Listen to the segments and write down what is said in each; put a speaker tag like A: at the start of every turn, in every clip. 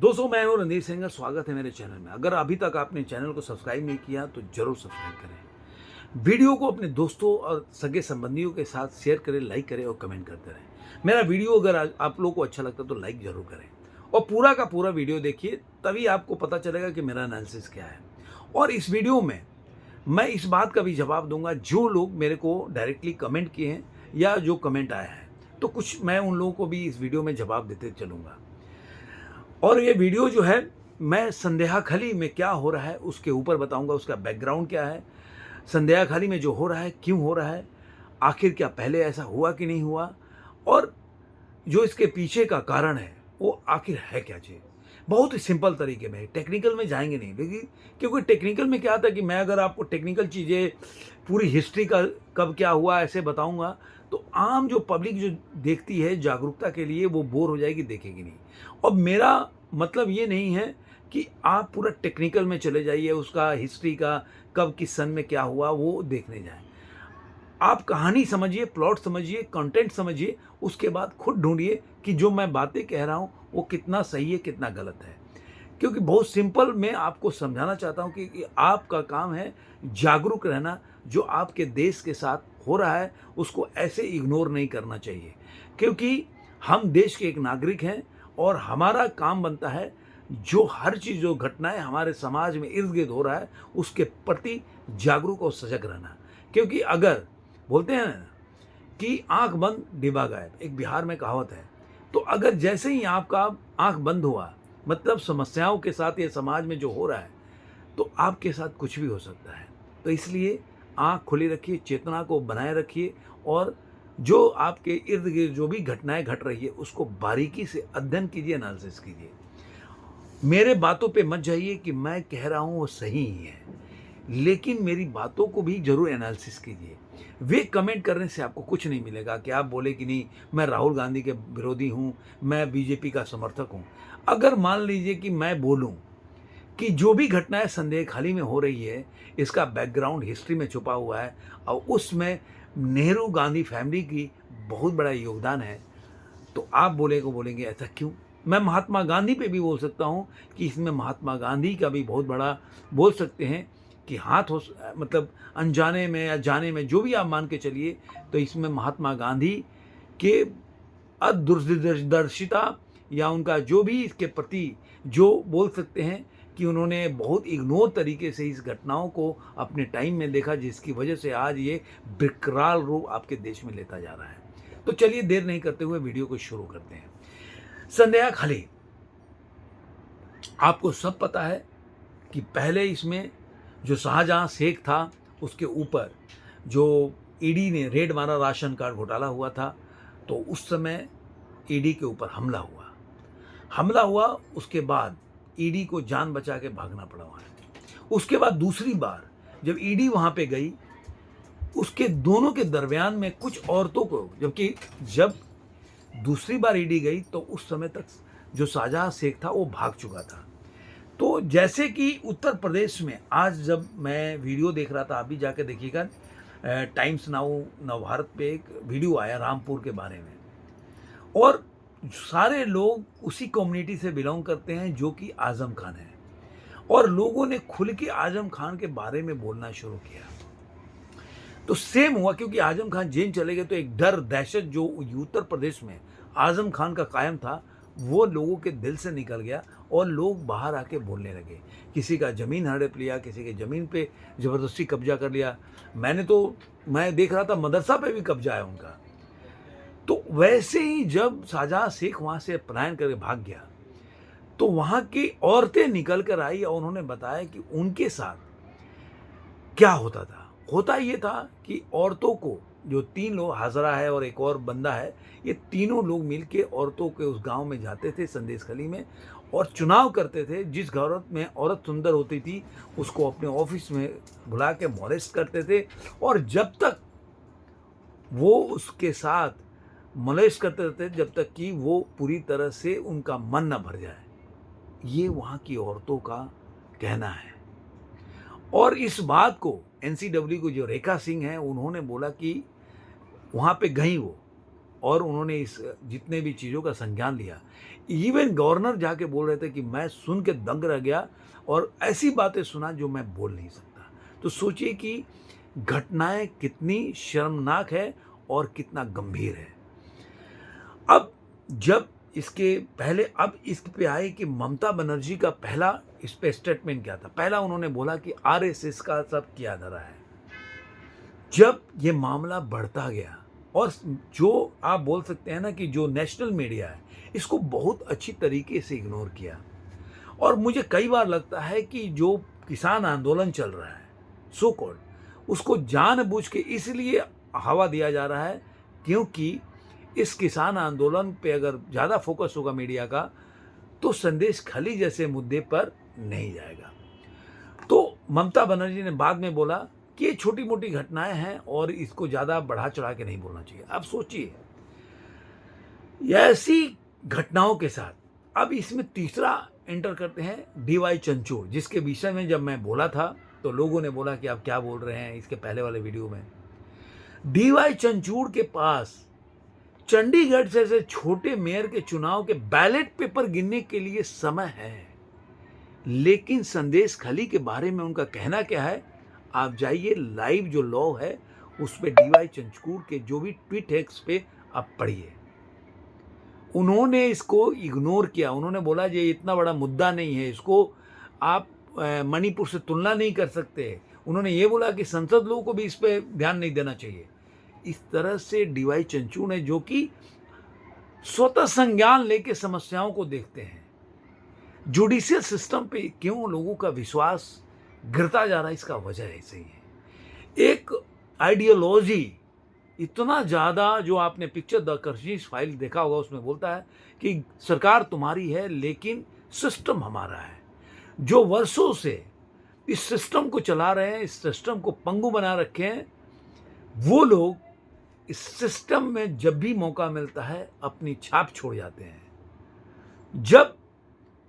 A: दोस्तों, मैं हूं रणधीर सिंह। स्वागत है मेरे चैनल में। अगर अभी तक आपने चैनल को सब्सक्राइब नहीं किया तो जरूर सब्सक्राइब करें। वीडियो को अपने दोस्तों और सगे संबंधियों के साथ शेयर करें, लाइक करें और कमेंट करते रहें। मेरा वीडियो अगर आप लोगों को अच्छा लगता है तो लाइक जरूर करें और पूरा का पूरा वीडियो देखिए, तभी आपको पता चलेगा कि मेरा एनालिसिस क्या है। और इस वीडियो में मैं इस बात का भी जवाब दूंगा जो लोग मेरे को डायरेक्टली कमेंट किए हैं या जो कमेंट आया है, तो कुछ मैं उन लोगों को भी इस वीडियो में जवाब देते चलूंगा। और ये वीडियो जो है, मैं संदेहाखाली में क्या हो रहा है उसके ऊपर बताऊंगा, उसका बैकग्राउंड क्या है, संदेहाखाली में जो हो रहा है क्यों हो रहा है, आखिर क्या पहले ऐसा हुआ कि नहीं हुआ, और जो इसके पीछे का कारण है वो आखिर है क्या चीज़। बहुत ही सिंपल तरीके में, टेक्निकल में जाएंगे नहीं, लेकिन क्योंकि टेक्निकल में क्या आता है कि मैं अगर आपको टेक्निकल चीज़ें पूरी हिस्ट्री का कब क्या हुआ ऐसे बताऊंगा तो आम जो पब्लिक जो देखती है जागरूकता के लिए वो बोर हो जाएगी, देखेगी नहीं। और मेरा मतलब ये नहीं है कि आप पूरा टेक्निकल में चले जाइए, उसका हिस्ट्री का कब किस सन में क्या हुआ वो देखने जाएं। आप कहानी समझिए, प्लॉट समझिए, कंटेंट समझिए, उसके बाद खुद ढूंढिए कि जो मैं बातें कह रहा हूँ वो कितना सही है कितना गलत है। क्योंकि बहुत सिंपल मैं आपको समझाना चाहता हूँ कि आपका काम है जागरूक रहना। जो आपके देश के साथ हो रहा है उसको ऐसे इग्नोर नहीं करना चाहिए, क्योंकि हम देश के एक नागरिक हैं और हमारा काम बनता है जो हर चीज़ जो घटनाएं हमारे समाज में इर्द गिर्द हो रहा है उसके प्रति जागरूक और सजग रहना। क्योंकि अगर बोलते हैं ना कि आंख बंद डिबा गायब, एक बिहार में कहावत है, तो अगर जैसे ही आपका आंख बंद हुआ मतलब समस्याओं के साथ ये समाज में जो हो रहा है तो आपके साथ कुछ भी हो सकता है। तो इसलिए आंख खुली रखिए, चेतना को बनाए रखिए और जो आपके इर्द गिर्द जो भी घटनाएं घट रही है उसको बारीकी से अध्ययन कीजिए, एनालिसिस कीजिए। मेरे बातों पे मत जाइए कि मैं कह रहा हूँ वो सही ही है, लेकिन मेरी बातों को भी जरूर एनालिसिस कीजिए। वे कमेंट करने से आपको कुछ नहीं मिलेगा कि आप बोले कि नहीं मैं राहुल गांधी के विरोधी हूँ, मैं बीजेपी का समर्थक हूँ। अगर मान लीजिए कि मैं बोलूँ कि जो भी घटनाएं संदेहाखाली में हो रही है इसका बैकग्राउंड हिस्ट्री में छुपा हुआ है और उसमें नेहरू गांधी फैमिली की बहुत बड़ा योगदान है, तो आप बोलेंगे ऐसा क्यों। मैं महात्मा गांधी पे भी बोल सकता हूँ कि इसमें महात्मा गांधी का भी बहुत बड़ा बोल सकते हैं कि हाथ हो, मतलब अनजाने में या जाने में जो भी आप मान के चलिए, तो इसमें महात्मा गांधी के अदूरदर्शिता या उनका जो भी इसके प्रति जो बोल सकते हैं कि उन्होंने बहुत इग्नोर तरीके से इस घटनाओं को अपने टाइम में देखा, जिसकी वजह से आज ये विकराल रूप आपके देश में लेता जा रहा है। तो चलिए देर नहीं करते हुए वीडियो को शुरू करते हैं। संदेहाखाली, आपको सब पता है कि पहले इसमें जो शाहजहां शेख था उसके ऊपर जो ईडी ने रेड मारा, राशन कार्ड घोटाला हुआ था, तो उस समय ईडी के ऊपर हमला हुआ। उसके बाद ईडी को जान बचा के भागना पड़ा वहाँ। उसके बाद दूसरी बार जब ईडी वहाँ पे गई, उसके दोनों के दरमियान में कुछ औरतों को, जबकि जब दूसरी बार ईडी गई तो उस समय तक जो शाहजहां शेख था वो भाग चुका था। तो जैसे कि उत्तर प्रदेश में आज जब मैं वीडियो देख रहा था, आप भी जाके देखिएगा, टाइम्स नाउ नवभारत पे एक वीडियो आया रामपुर के बारे में, और सारे लोग उसी कम्युनिटी से बिलोंग करते हैं जो कि आजम खान है, और लोगों ने खुल के आजम खान के बारे में बोलना शुरू किया। तो सेम हुआ, क्योंकि आजम खान जेल चले गए तो एक डर दहशत जो उत्तर प्रदेश में आजम खान का कायम था वो लोगों के दिल से निकल गया और लोग बाहर आके बोलने लगे। किसी का ज़मीन हड़प लिया, किसी के ज़मीन पे ज़बरदस्ती कब्जा कर लिया। मैं देख रहा था मदरसा पे भी कब्जा है उनका। तो वैसे ही जब शाहजहां शेख वहाँ से पलायन करके भाग गया तो वहाँ की औरतें निकल कर आई और उन्होंने बताया कि उनके साथ क्या होता था। होता ये था कि औरतों को, जो 3 लोग, हाजरा है और एक और बंदा है, ये तीनों लोग मिलके औरतों के उस गांव में जाते थे संदेशखाली में और चुनाव करते थे। जिस घर में औरत सुंदर होती थी उसको अपने ऑफिस में बुला के मॉलेस्ट करते थे, और जब तक वो उसके साथ मॉलेस्ट करते रहते जब तक कि वो पूरी तरह से उनका मन न भर जाए। ये वहाँ की औरतों का कहना है। और इस बात को एनसीडब्ल्यू को जो रेखा सिंह है उन्होंने बोला कि वहाँ पे गई वो, और उन्होंने इस जितने भी चीज़ों का संज्ञान लिया। इवन गवर्नर जाके बोल रहे थे कि मैं सुन के दंग रह गया और ऐसी बातें सुना जो मैं बोल नहीं सकता। तो सोचिए कि घटनाएं कितनी शर्मनाक है और कितना गंभीर है। अब जब इसके पहले अब इस पे आए कि ममता बनर्जी का पहला इस पे स्टेटमेंट क्या था। पहला उन्होंने बोला कि आरएसएस का सब किया जा रहा है। जब ये मामला बढ़ता गया और जो आप बोल सकते हैं ना कि जो नेशनल मीडिया है इसको बहुत अच्छी तरीके से इग्नोर किया। और मुझे कई बार लगता है कि जो किसान आंदोलन चल रहा है सो कॉल्ड, उसको जानबूझ के इसलिए हवा दिया जा रहा है क्योंकि इस किसान आंदोलन पे अगर ज़्यादा फोकस होगा मीडिया का तो संदेश खली जैसे मुद्दे पर नहीं जाएगा। तो ममता बनर्जी ने बाद में बोला कि ये छोटी मोटी घटनाएं हैं और इसको ज़्यादा बढ़ा चढ़ा के नहीं बोलना चाहिए। अब सोचिए ऐसी घटनाओं के साथ अब इसमें तीसरा एंटर करते हैं डीवाई चंचूड़, जिसके विषय में जब मैं बोला था तो लोगों ने बोला कि आप क्या बोल रहे हैं इसके पहले वाले वीडियो में। डीवाई चंचूड़ के पास चंडीगढ़ जैसे छोटे मेयर के चुनाव के बैलेट पेपर गिनने के लिए समय है, लेकिन संदेश खली के बारे में उनका कहना क्या है आप जाइए लाइव जो लॉ है उस पे डीवाई चंचूड़ के जो भी ट्वीट है उस पे आप पढ़िए। उन्होंने इसको इग्नोर किया। उन्होंने बोला ये इतना बड़ा मुद्दा नहीं है, इसको आप मणिपुर से तुलना नहीं कर सकते। उन्होंने ये बोला कि संसद लोगों को भी इस पे ध्यान नहीं देना चाहिए। इस तरह से डीवाई चंचूड़ ने जो कि स्वतः संज्ञान लेके समस्याओं को देखते हैं। जुडिशियल सिस्टम पे क्यों लोगों का विश्वास गिरता जा रहा है, इसका वजह ऐसे ही है। एक आइडियोलॉजी इतना ज़्यादा, जो आपने पिक्चर द कर्शीश फाइल देखा होगा उसमें बोलता है कि सरकार तुम्हारी है लेकिन सिस्टम हमारा है। जो वर्षों से इस सिस्टम को चला रहे हैं, इस सिस्टम को पंगु बना रखे हैं, वो लोग इस सिस्टम में जब भी मौका मिलता है अपनी छाप छोड़ जाते हैं। जब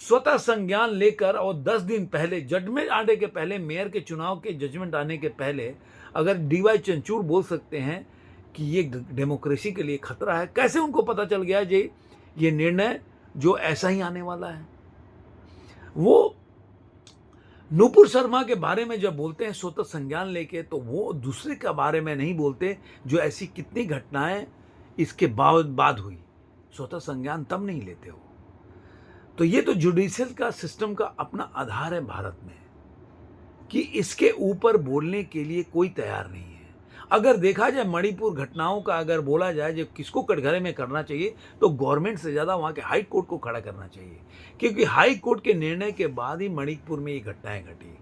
A: स्वतः संज्ञान लेकर और 10 दिन पहले जजमेंट आने के पहले, मेयर के चुनाव के जजमेंट आने के पहले अगर डीवाई चंचूड़ बोल सकते हैं कि ये डेमोक्रेसी के लिए खतरा है, कैसे उनको पता चल गया ये निर्णय जो ऐसा ही आने वाला है। वो नुपुर शर्मा के बारे में जब बोलते हैं स्वतः संज्ञान लेके, तो वो दूसरे के बारे में नहीं बोलते जो ऐसी कितनी घटनाएं इसके बाद हुई। स्वतः संज्ञान तब नहीं लेते हो। तो ये तो जुडिशियल का सिस्टम का अपना आधार है भारत में कि इसके ऊपर बोलने के लिए कोई तैयार नहीं है। अगर देखा जाए मणिपुर घटनाओं का अगर बोला जाए जो किसको कटघरे में करना चाहिए तो गवर्नमेंट से ज़्यादा वहाँ के हाई कोर्ट को खड़ा करना चाहिए, क्योंकि हाई कोर्ट के निर्णय के बाद ही मणिपुर में ये घटनाएं घटी।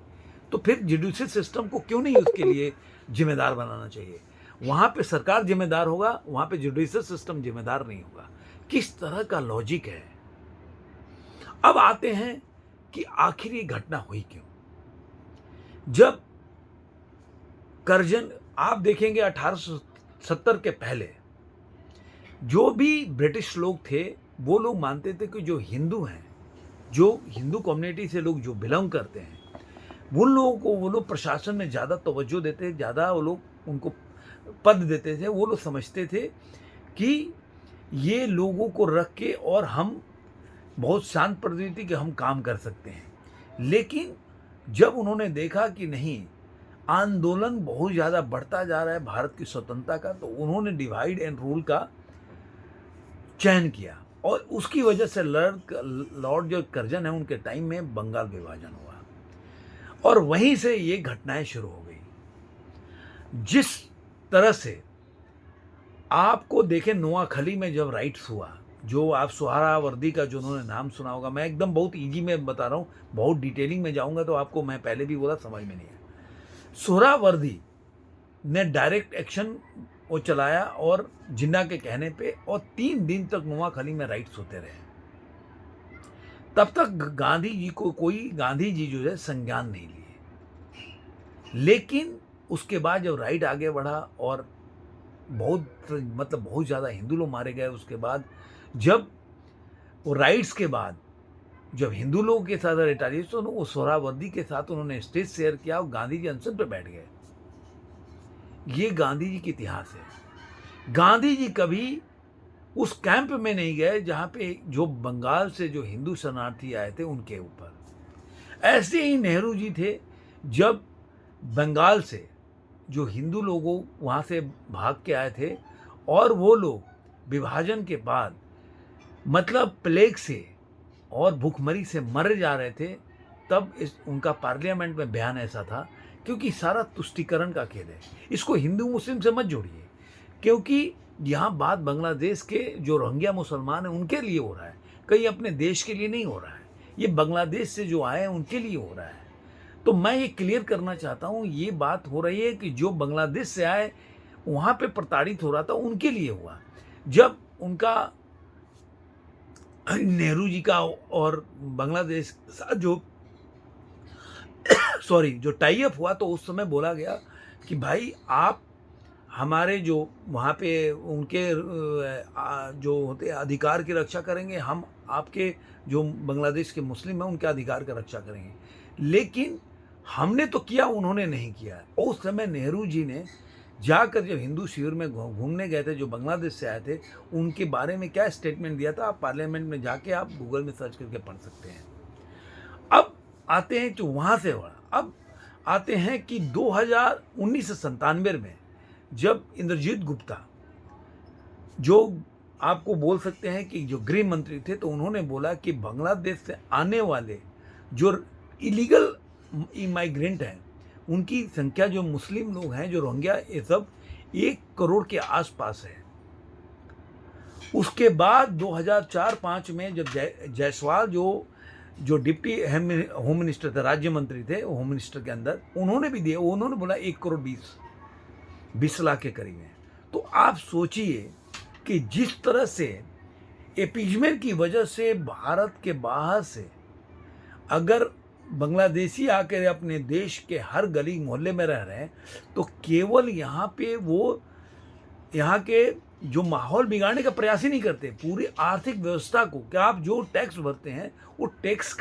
A: तो फिर जुडिशियल सिस्टम को क्यों नहीं उसके लिए जिम्मेदार बनाना चाहिए। वहाँ पे सरकार जिम्मेदार होगा, वहाँ पे जुडिशियल सिस्टम जिम्मेदार नहीं होगा। किस तरह का लॉजिक है। अब आते हैं कि आखिर ये घटना हुई क्यों। जब करजन, आप देखेंगे 1870 के पहले जो भी ब्रिटिश लोग थे वो लोग मानते थे कि जो हिंदू हैं, जो हिंदू कम्युनिटी से लोग जो बिलोंग करते हैं, उन लोगों को वो लोग प्रशासन में ज़्यादा तवज्जो देते, ज़्यादा वो लोग उनको पद देते थे। वो लोग समझते थे कि ये लोगों को रख के और हम बहुत शांत प्रवृत्ति के हम काम कर सकते हैं। लेकिन जब उन्होंने देखा कि नहीं, आंदोलन बहुत ज़्यादा बढ़ता जा रहा है भारत की स्वतंत्रता का, तो उन्होंने डिवाइड एंड रूल का चयन किया और उसकी वजह से लॉर्ड जो कर्जन है उनके टाइम में बंगाल विभाजन हुआ और वहीं से ये घटनाएं शुरू हो गई। जिस तरह से आपको देखें नोआखली में जब राइट्स हुआ, जो आप सोहरावर्दी का जो उन्होंने नाम सुना होगा, मैं एकदम बहुत इजी में बता रहा हूँ, बहुत डिटेलिंग में जाऊँगा तो आपको मैं पहले भी बोला समझ में नहीं है। सोहरावर्दी ने डायरेक्ट एक्शन वो चलाया और जिन्ना के कहने पे, और 3 दिन तक नोआखली में राइट्स होते रहे। तब तक गांधी जी जो है संज्ञान नहीं लिए। लेकिन उसके बाद जब राइट आगे बढ़ा और बहुत ज़्यादा हिंदू लोग मारे गए, उसके बाद जब वो राइट्स के बाद जब हिंदू लोगों के साथ रिटालिएशन, वो सोहरावर्दी के साथ उन्होंने स्टेज शेयर किया और गांधी जी अनशन पर बैठ गए। ये गांधी जी का इतिहास है। गांधी जी कभी उस कैंप में नहीं गए जहाँ पे जो बंगाल से जो हिंदू शरणार्थी आए थे उनके ऊपर। ऐसे ही नेहरू जी थे, जब बंगाल से जो हिंदू लोगों वहाँ से भाग के आए थे और वो लोग विभाजन के बाद मतलब प्लेग से और भूखमरी से मर जा रहे थे, तब इस उनका पार्लियामेंट में बयान ऐसा था, क्योंकि सारा तुष्टीकरण का खेल है। इसको हिंदू मुस्लिम से मत जोड़िए, क्योंकि यहाँ बात बांग्लादेश के जो रोहिंग्या मुसलमान हैं उनके लिए हो रहा है, कहीं अपने देश के लिए नहीं हो रहा है। ये बांग्लादेश से जो आए हैं उनके लिए हो रहा है। तो मैं ये क्लियर करना चाहता हूँ, ये बात हो रही है कि जो बांग्लादेश से आए वहाँ पे प्रताड़ित हो रहा था उनके लिए हुआ। जब उनका नेहरू जी का और बांग्लादेश के साथ जो जो टाई अप हुआ, तो उस समय बोला गया कि भाई आप हमारे जो वहाँ पे उनके जो होते हैं अधिकार की रक्षा करेंगे, हम आपके जो बांग्लादेश के मुस्लिम हैं उनके अधिकार की रक्षा करेंगे। लेकिन हमने तो किया, उन्होंने नहीं किया। उस समय नेहरू जी ने जाकर जब हिंदू शिविर में घूमने गए थे, जो बांग्लादेश से आए थे, उनके बारे में क्या स्टेटमेंट दिया था, आप पार्लियामेंट में जाके आप गूगल में सर्च करके पढ़ सकते हैं। अब आते हैं जो वहाँ से हुआ, अब आते हैं कि 1997 में जब इंद्रजीत गुप्ता, जो आपको बोल सकते हैं कि जो गृह मंत्री थे, तो उन्होंने बोला कि बांग्लादेश से आने वाले जो इलीगल इमाइग्रेंट हैं उनकी संख्या, जो मुस्लिम लोग हैं, जो रोहिंग्या, ये सब 1 करोड़ के आसपास है। उसके बाद 2004-05 में जब जायसवाल जो डिप्टी होम मिनिस्टर थे, राज्य मंत्री थे होम मिनिस्टर के अंदर, उन्होंने भी दिया, उन्होंने बोला 1 करोड़ 20 लाख के करीब है। तो आप सोचिए कि जिस तरह से एपीजमेंट की वजह से भारत के बाहर से अगर बांग्लादेशी आकर अपने देश के हर गली मोहल्ले में रह रहे हैं, तो केवल यहाँ पे वो यहाँ के जो माहौल बिगाड़ने का प्रयास ही नहीं करते, पूरी आर्थिक व्यवस्था को, क्या आप जो टैक्स भरते हैं वो टैक्स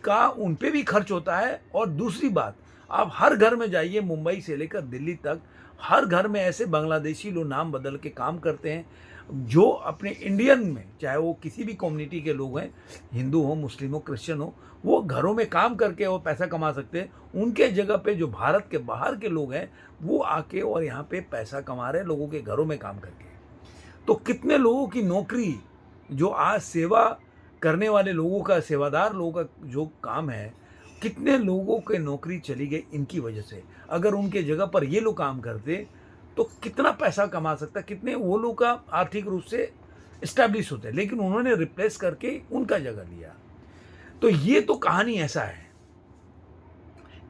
A: का उन पे भी खर्च होता है। और दूसरी बात, आप हर घर में जाइए, मुंबई से लेकर दिल्ली तक, हर घर में ऐसे बांग्लादेशी लोग नाम बदल के काम करते हैं, जो अपने इंडियन में, चाहे वो किसी भी कम्युनिटी के लोग हैं, हिंदू हो, मुस्लिम हो, क्रिश्चियन हो, वो घरों में काम करके वो पैसा कमा सकते हैं। उनके जगह पे जो भारत के बाहर के लोग हैं वो आके और यहाँ पे पैसा कमा रहे हैं लोगों के घरों में काम करके। तो कितने लोगों की नौकरी, जो आज सेवा करने वाले लोगों का, सेवादार लोगों का जो काम है, कितने लोगों के नौकरी चली गई इनकी वजह से। अगर उनके जगह पर ये लोग काम करते तो कितना पैसा कमा सकता, कितने वो लोग का आर्थिक रूप से इस्टेब्लिश होते, लेकिन उन्होंने रिप्लेस करके उनका जगह लिया। तो ये तो कहानी ऐसा है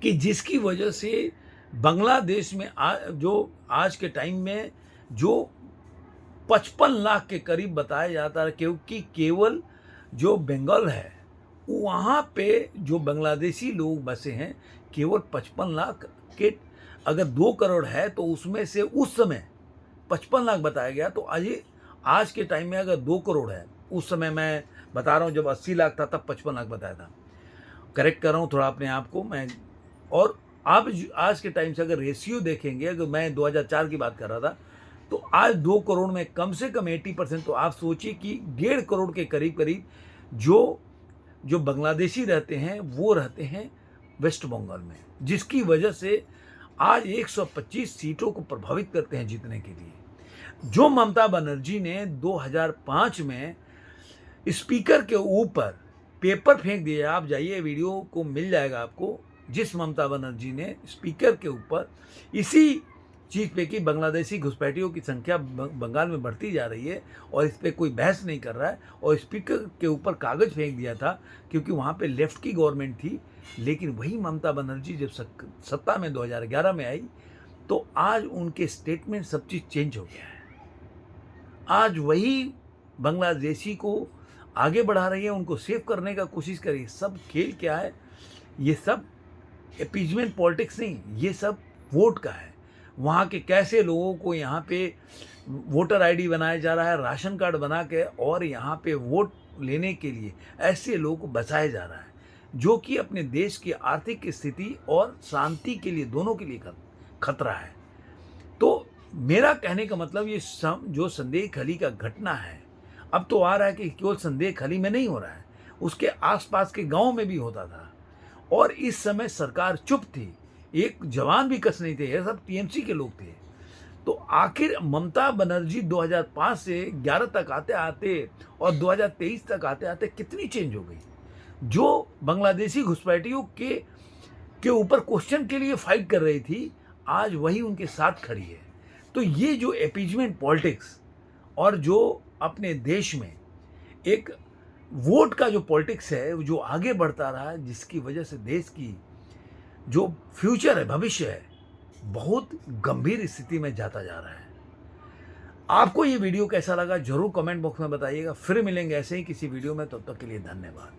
A: कि जिसकी वजह से बांग्लादेश में जो आज के टाइम में जो 55 लाख के करीब बताया जाता है, क्योंकि केवल जो बंगाल है वहाँ पे जो बांग्लादेशी लोग बसे हैं केवल 55 लाख के, अगर 2 करोड़ है तो उसमें से उस समय 55 लाख बताया गया। तो आज के टाइम में अगर 2 करोड़ है, उस समय मैं बता रहा हूँ जब 80 लाख था तब 55 लाख बताया था, करेक्ट कर रहा हूँ थोड़ा अपने आप को मैं। और आप आज के टाइम से अगर रेशियो देखेंगे, अगर मैं 2004 की बात कर रहा था, तो आज 2 करोड़ में कम से कम 80%, तो आप सोचिए कि 1.5 करोड़ के करीब करीब जो बांग्लादेशी रहते हैं वो रहते हैं वेस्ट बंगाल में, जिसकी वजह से आज 125 सीटों को प्रभावित करते हैं जीतने के लिए। जो ममता बनर्जी ने 2005 में स्पीकर के ऊपर पेपर फेंक दिया, आप जाइए वीडियो को मिल जाएगा आपको, जिस ममता बनर्जी ने स्पीकर के ऊपर इसी चीज़ पे कि बांग्लादेशी घुसपैठियों की संख्या बंगाल में बढ़ती जा रही है और इस पर कोई बहस नहीं कर रहा है, और स्पीकर के ऊपर कागज़ फेंक दिया था, क्योंकि वहाँ पे लेफ्ट की गवर्नमेंट थी। लेकिन वही ममता बनर्जी जब सत्ता में 2011 में आई, तो आज उनके स्टेटमेंट सब चीज़ चेंज हो गया है। आज वही बांग्लादेशी को आगे बढ़ा रही है, उनको सेव करने का कोशिश कर रही है। सब खेल क्या है, ये सब अपीजमेंट पॉलिटिक्स नहीं, ये सब वोट का है। वहाँ के कैसे लोगों को यहाँ पे वोटर आईडी बनाया जा रहा है, राशन कार्ड बना के, और यहाँ पे वोट लेने के लिए ऐसे लोगों को बचाया जा रहा है, जो कि अपने देश की आर्थिक स्थिति और शांति के लिए, दोनों के लिए खतरा है। तो मेरा कहने का मतलब ये जो संदेह खली का घटना है, अब तो आ रहा है कि केवल संदेह खली में नहीं हो रहा है, उसके आसपास के गांव में भी होता था। और इस समय सरकार चुप थी, एक जवान भी कस नहीं थे, ये सब टीएमसी के लोग थे। तो आखिर ममता बनर्जी 2005 से 11 तक आते आते और 2023 तक आते आते कितनी चेंज हो गई। जो बांग्लादेशी घुसपैठियों के ऊपर क्वेश्चन के लिए फाइट कर रही थी, आज वही उनके साथ खड़ी है। तो ये जो एपीजमेंट पॉलिटिक्स और जो अपने देश में एक वोट का जो पॉलिटिक्स है, जो आगे बढ़ता रहा है, जिसकी वजह से देश की जो फ्यूचर है, भविष्य है, बहुत गंभीर स्थिति में जाता जा रहा है। आपको ये वीडियो कैसा लगा जरूर कमेंट बॉक्स में बताइएगा। फिर मिलेंगे ऐसे ही किसी वीडियो में, तब तक के लिए धन्यवाद।